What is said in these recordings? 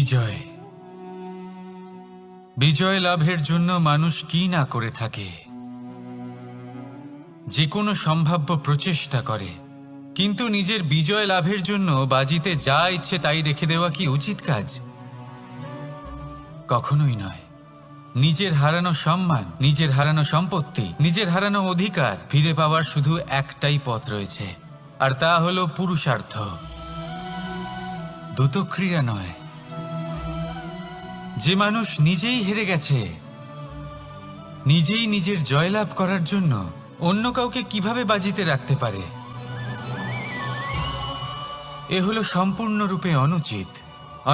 বিজয় বিজয় লাভের জন্য মানুষ কি না করে থাকে, যে কোনো সম্ভাব্য প্রচেষ্টা করে, কিন্তু নিজের বিজয় লাভের জন্য বাজিতে যা ইচ্ছে তাই রেখে দেওয়া কি উচিত কাজ? কখনোই নয়। নিজের হারানো সম্মান, নিজের হারানো সম্পত্তি, নিজের হারানো অধিকার ফিরে পাওয়ার শুধু একটাই পথ রয়েছে, আর তা হলো পুরুষার্থ, দ্যুতক্রিয়া নয়। যে মানুষ নিজেই হেরে গেছে, নিজেই নিজের জয়লাভ করার জন্য অন্য কাউকে কিভাবে বাজিতে রাখতে পারে? এ হলো সম্পূর্ণরূপে অনুচিত।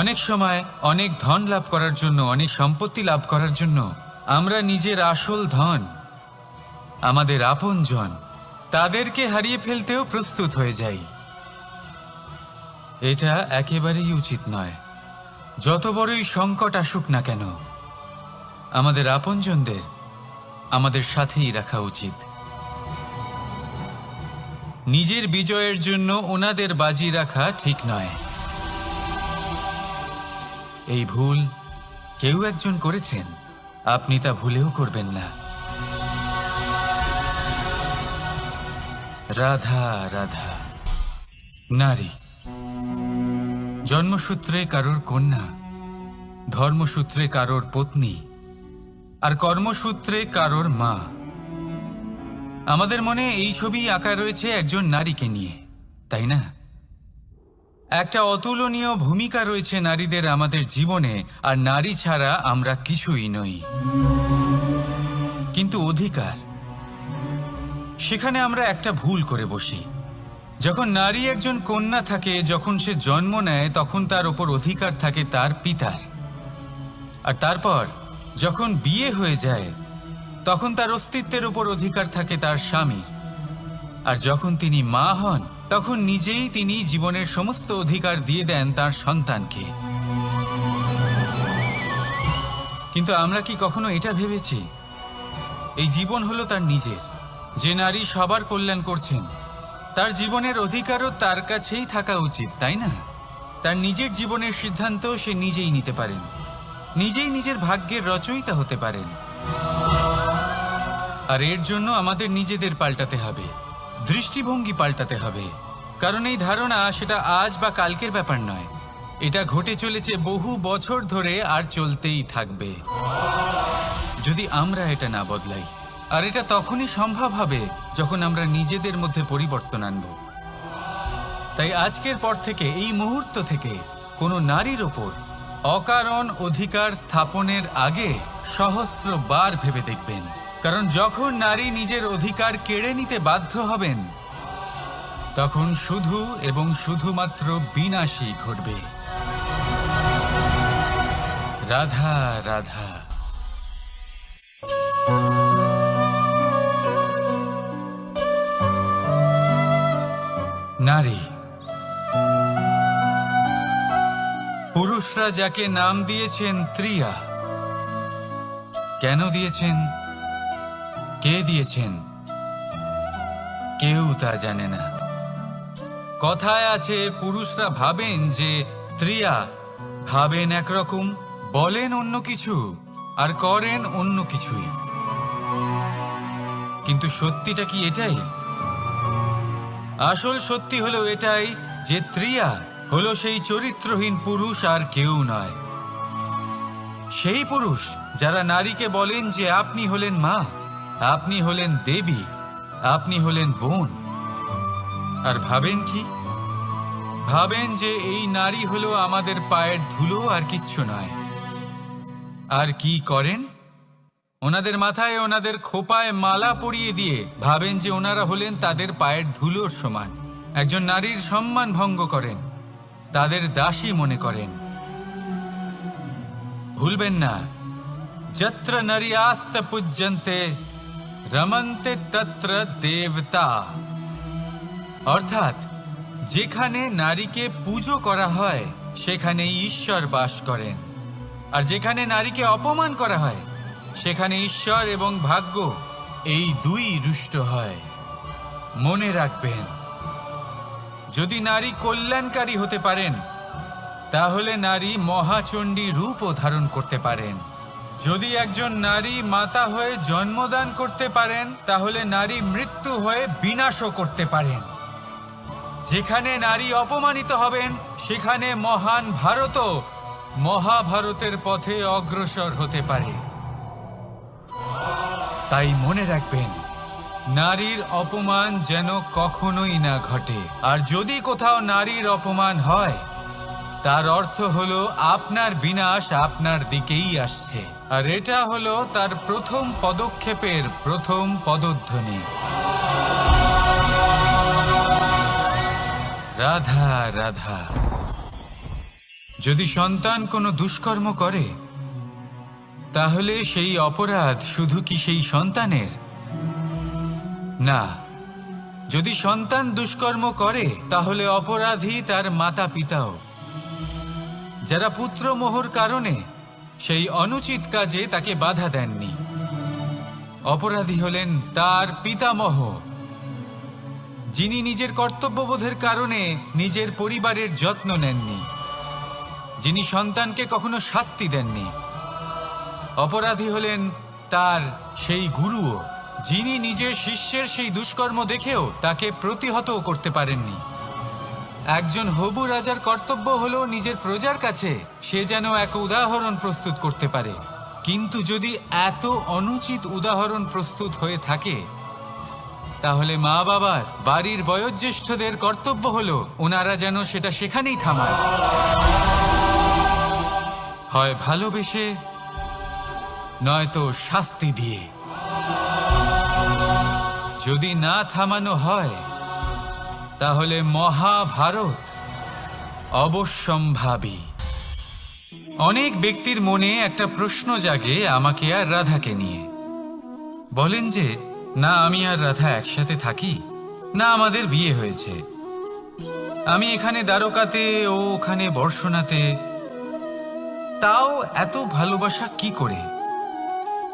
অনেক সময় অনেক ধন লাভ করার জন্য, অনেক সম্পত্তি লাভ করার জন্য আমরা নিজের আসল ধন, আমাদের আপনজন, তাদেরকে হারিয়ে ফেলতেও প্রস্তুত হয়ে যাই। এটা একেবারেই উচিত নয়। যত বড়ই সংকট আসুক না কেন, আমাদের আপনজনদের আমাদের সাথেই রাখা উচিত। নিজের বিজয়ের জন্য ওনাদের বাজি রাখা ঠিক নয়। এই ভুল কেউ একজন করেছেন, আপনি তা ভুলেও করবেন না। রাধা রাধা। নারী জন্মসূত্রে কারোর কন্যা, ধর্মসূত্রে কারোর পত্নী, আর কর্মসূত্রে কারোর মা। আমাদের মনে এই ছবি আঁকা রয়েছে একজন নারীকে নিয়ে, তাই না? একটা অতুলনীয় ভূমিকা রয়েছে নারীদের আমাদের জীবনে, আর নারী ছাড়া আমরা কিছুই নই। কিন্তু অধিকার, সেখানে আমরা একটা ভুল করে বসি। যখন নারী একজন কন্যা থাকে, যখন সে জন্ম নেয়, তখন তার ওপর অধিকার থাকে তার পিতার। আর তারপর যখন বিয়ে হয়ে যায়, তখন তার অস্তিত্বের উপর অধিকার থাকে তার স্বামীর। আর যখন তিনি মা হন, তখন নিজেই তিনি জীবনের সমস্ত অধিকার দিয়ে দেন তার সন্তানকে। কিন্তু আমরা কি কখনো এটা ভেবেছি, এই জীবন হলো তার নিজের? যে নারী সবার কল্যাণ করছেন, তার জীবনের অধিকারও তার কাছেই থাকা উচিত, তাই না? তার নিজের জীবনের সিদ্ধান্ত সে নিজেই নিতে পারেন, নিজেই নিজের ভাগ্যের রচয়িতা হতে পারেন। আর এর জন্য আমাদের নিজেদের পাল্টাতে হবে, দৃষ্টিভঙ্গি পাল্টাতে হবে। কারণ এই ধারণা সেটা আজ বা কালকের ব্যাপার নয়, এটা ঘটে চলেছে বহু বছর ধরে, আর চলতেই থাকবে যদি আমরা এটা না বদলাই। আর এটা তখনই সম্ভব হবে যখন আমরা নিজেদের মধ্যে পরিবর্তন আনব। তাই আজকের পর থেকে, এই মুহূর্ত থেকে, কোনো নারীর ওপর অকারণ অধিকার স্থাপনের আগে সহস্রবার ভেবে দেখবেন। কারণ যখন নারী নিজের অধিকার কেড়ে নিতে বাধ্য হবেন, তখন শুধু এবং শুধুমাত্র বিনাশই ঘটবে। রাধা রাধা। নারী, পুরুষরা যাকে নাম দিয়েছেন ত্রিয়া, কেন দিয়েছেন, কে দিয়েছেন, কেউ তা জানে না। কথায় আছে, পুরুষরা ভাবেন যে ত্রিয়া, ভাবেন একরকম, বলেন অন্য কিছু, আর করেন অন্য কিছুই। কিন্তু সত্যিটা কি এটাই? আসল সত্যি হলো এটাই যে ত্রিয়া হলো সেই চরিত্রহীন পুরুষ, আর কেউ নয়। সেই পুরুষ যারা নারীকে বলেন যে আপনি হলেন মা, আপনি হলেন দেবী, আপনি হলেন বোন। আর ভাবেন কি? ভাবেন যে এই নারী হলো আমাদের পায়ের ধুলো, আর কিচ্ছু নয়। আর কি করেন? ওনাদের মাথায়, ওনাদের খোপায় মালা পরিয়ে দিয়ে ভাবেন যে ওনারা হলেন তাদের পায়ের ধুলোর সমান। একজন নারীর সম্মান ভঙ্গ করেন, তাদের দাসী মনে করেন। ভুলবেন না, যত্র নারী আস্ত পূজ্যন্তে রমন্তে তত্র দেবতা। অর্থাৎ যেখানে নারীকে পুজো করা হয়, সেখানে ঈশ্বর বাস করেন। আর যেখানে নারীকে অপমান করা হয়, সেখানে ঈশ্বর এবং ভাগ্য এই দুই রুষ্ট হয়। মনে রাখবেন, যদি নারী কল্যাণকারী হতে পারেন, তাহলে নারী মহাচণ্ডী রূপও ধারণ করতে পারেন। যদি একজন নারী মাতা হয়ে জন্মদান করতে পারেন, তাহলে নারী মৃত্যু হয়ে বিনাশও করতে পারেন। যেখানে নারী অপমানিত হবেন, সেখানে মহান ভারতও মহাভারতের পথে অগ্রসর হতে পারে। তাই মনে রাখবেন, নারীর অপমান যেন কখনোই না ঘটে। আর যদি কোথাও নারীর অপমান হয়, তার অর্থ হলো আপনার বিনাশ আপনার দিকেই আসছে। আর এটা হলো তার প্রথম পদক্ষেপের প্রথম পদধ্বনি। রাধা রাধা। যদি সন্তান কোনো দুষ্কর্ম করে, তাহলে সেই অপরাধ শুধু কি সেই সন্তানের? না, যদি সন্তান দুষ্কর্ম করে, তাহলে অপরাধী তার মাতা পিতাও, যারা পুত্রমোহর কারণে সেই অনুচিত কাজে তাকে বাধা দেননি। অপরাধী হলেন তার পিতামহ, যিনি নিজের কর্তব্যবোধের কারণে নিজের পরিবারের যত্ন নেননি, যিনি সন্তানকে কখনো শাস্তি দেননি। অপরাধী হলেন তার সেই গুরুও, যিনি নিজের শিষ্যের সেই দুষ্কর্ম দেখেও তাকে প্রতিহতও করতে পারেননি। একজন হবু রাজার কর্তব্য হলো নিজের প্রজার কাছে সে যেন এক উদাহরণ প্রস্তুত করতে পারে। কিন্তু যদি এত অনুচিত উদাহরণ প্রস্তুত হয়ে থাকে, তাহলে মা বাবার, বাড়ির বয়োজ্যেষ্ঠদের কর্তব্য হলো ওনারা যেন সেটা সেখানেই থামায়, হয় ভালোবেসে, নয়তো শাস্তি দিয়ে। যদি না থামানো হয়, তাহলে মহাভারত অবশ্যম্ভাবী। অনেক ব্যক্তির মনে একটা প্রশ্ন জাগে আমাকে আর রাধাকে নিয়ে। বলেন যে, না আমি আর রাধা একসাথে থাকি, না আমাদের বিয়ে হয়েছে। আমি এখানে দ্বারকাতে, ও ওখানে বর্ষণাতে, তাও এত ভালোবাসা কি করে?